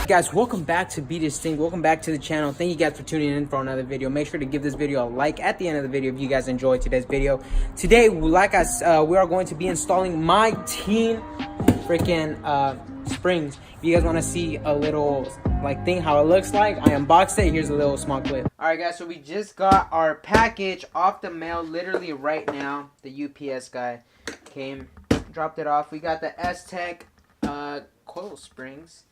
Guys, welcome back to BeDistinct. Welcome back to the channel. Thank you guys for tuning in for another video. Make sure to give this video a like at the end of the video if you guys enjoyed today's video. Today, like I said, we are going to be installing my Tien freaking Springs. If you guys want to see a little like thing how it looks like, I unboxed it. Here's a little small clip. All right, guys. So we just got our package off the mail literally right now. The UPS guy came, dropped it off. We got the S Tech coil springs.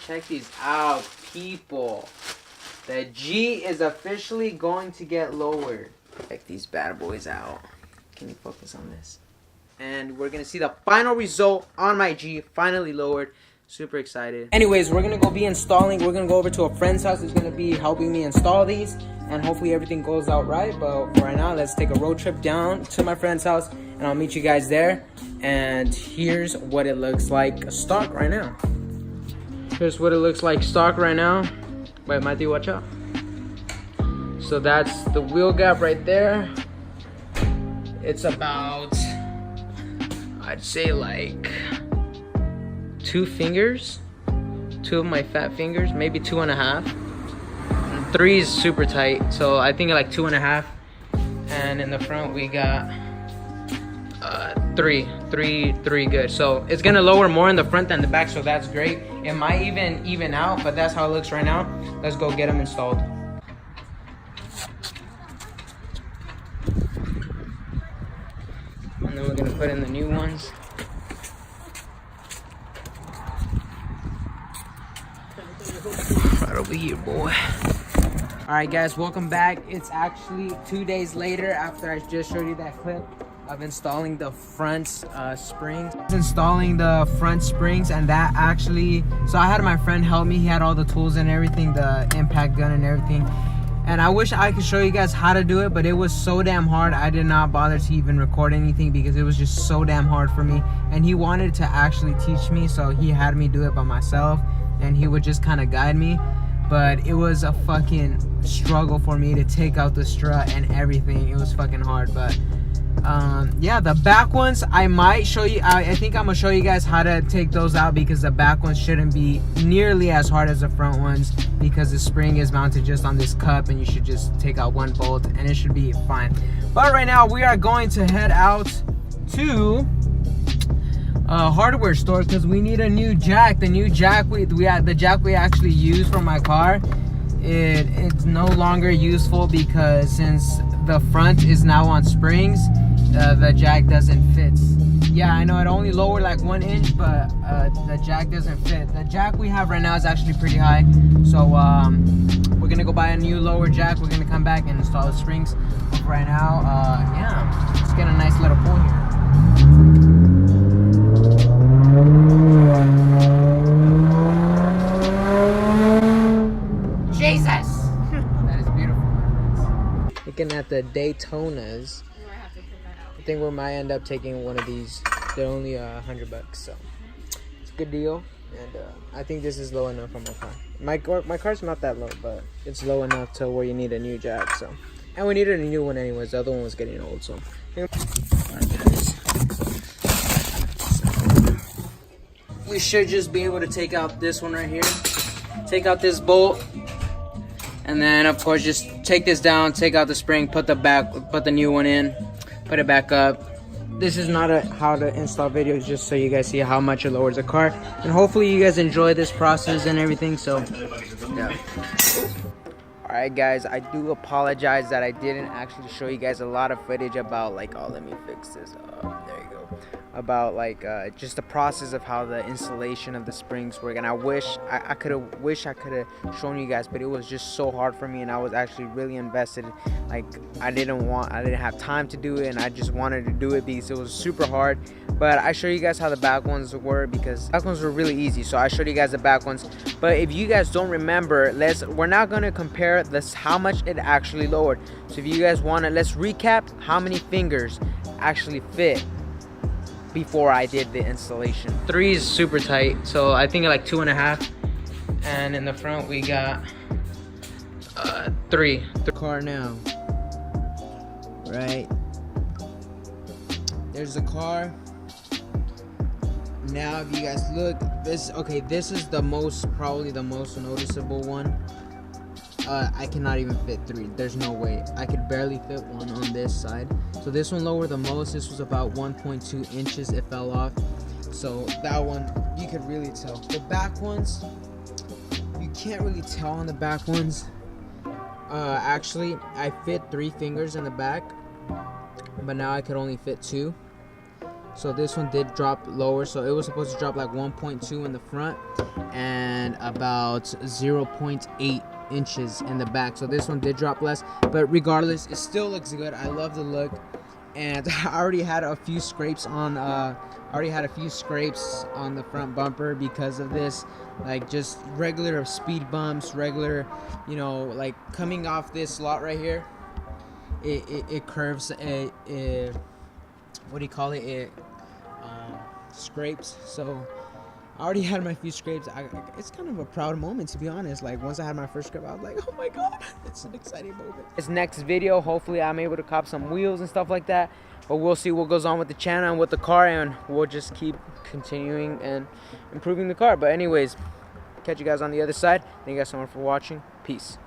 Check these out, people. The G is officially going to get lowered. Check these bad boys out. Can you focus on this? And we're gonna see the final result on my G, finally lowered. Super excited. Anyways, we're gonna go be installing. We're gonna go over to a friend's house who's gonna be helping me install these, and hopefully everything goes out right. But for right now, let's take a road trip down to my friend's house, and I'll meet you guys there. And here's what it looks like stock right now. Here's what it looks like stock right now. Wait, Matthew, watch out. So that's the wheel gap right there. It's about, I'd say like 2 fingers. 2 of my fat fingers, maybe 2.5. And 3 is super tight, so I think like 2.5. And in the front we got 3 good. So it's gonna lower more in the front than the back, so that's great. It might even out, but that's how it looks right now. Let's go get them installed. And then we're gonna put in the new ones. Right over here, boy. All right, guys, welcome back. It's actually 2 days later after I just showed you that clip of installing the front springs. Installing the front springs, and that actually, so I had my friend help me. He had all the tools and everything, the impact gun and everything. And I wish I could show you guys how to do it, but it was so damn hard. I did not bother to even record anything because it was just so damn hard for me. And he wanted to actually teach me, so he had me do it by myself, and he would just kind of guide me. But it was a fucking struggle for me to take out the strut and everything. It was fucking hard. But yeah, the back ones I might show you. I think I'm gonna show you guys how to take those out, because the back ones shouldn't be nearly as hard as the front ones, because the spring is mounted just on this cup and you should just take out 1 bolt and it should be fine. But right now we are going to head out to a hardware store because we need a new jack. The new jack the jack we actually use for my car, it's no longer useful because since the front is now on springs, the jack doesn't fit. Yeah, I know it only lowered like 1 inch, but the jack doesn't fit. The jack we have right now is actually pretty high, so we're gonna go buy a new lower jack. We're gonna come back and install the springs. But right now, yeah, let's get a nice little pull here. Jesus! That is beautiful. Looking at the Daytonas, I think we might end up taking one of these. They're only $100, so it's a good deal. And I think this is low enough for my car. My car's not that low, but it's low enough to where you need a new jack. So, and we needed a new one anyways. The other one was getting old, so. We should just be able to take out this one right here. Take out this bolt. And then of course just take this down, take out the spring, put the new one in, put it back up. This is not a how to install video, just so you guys see how much it lowers the car. And hopefully you guys enjoy this process and everything, so yeah. Alright guys, I do apologize that I didn't actually show you guys a lot of footage about like, oh, let me fix this up. There you go. About like just the process of how the installation of the springs work. And I wish I could have shown you guys, but it was just so hard for me, and I was actually really invested. Like I didn't have time to do it, and I just wanted to do it because it was super hard. But I showed you guys how the back ones were, because back ones were really easy, so I showed you guys the back ones. But if you guys don't remember, we're not gonna compare this how much it actually lowered. So if you guys want to, let's recap how many fingers actually fit before I did the installation. 3 is super tight, so I think like 2.5. And in the front we got 3. The car now, right? There's the car. Now if you guys look, this is probably the most noticeable one. I cannot even fit 3. There's no way. I could barely fit one on this side. So this one lowered the most. This was about 1.2 inches. It fell off. So that one, you could really tell. The back ones, you can't really tell on the back ones. Actually, I fit 3 fingers in the back, but now I could only fit 2. So this one did drop lower. So it was supposed to drop like 1.2 in the front and about 0.8 inches in the back. So this one did drop less, but regardless, it still looks good. I love the look, and I already had a few scrapes on the front bumper because of this, like just regular speed bumps, regular, you know, like coming off this slot right here, it curves, what do you call it, it scrapes. So I already had my few scrapes. It's kind of a proud moment, to be honest. Like once I had my first scrape, I was like, oh my god, it's an exciting moment. This next video, hopefully I'm able to cop some wheels and stuff like that, but we'll see what goes on with the channel and with the car, and we'll just keep continuing and improving the car. But anyways, catch you guys on the other side. Thank you guys so much for watching. Peace.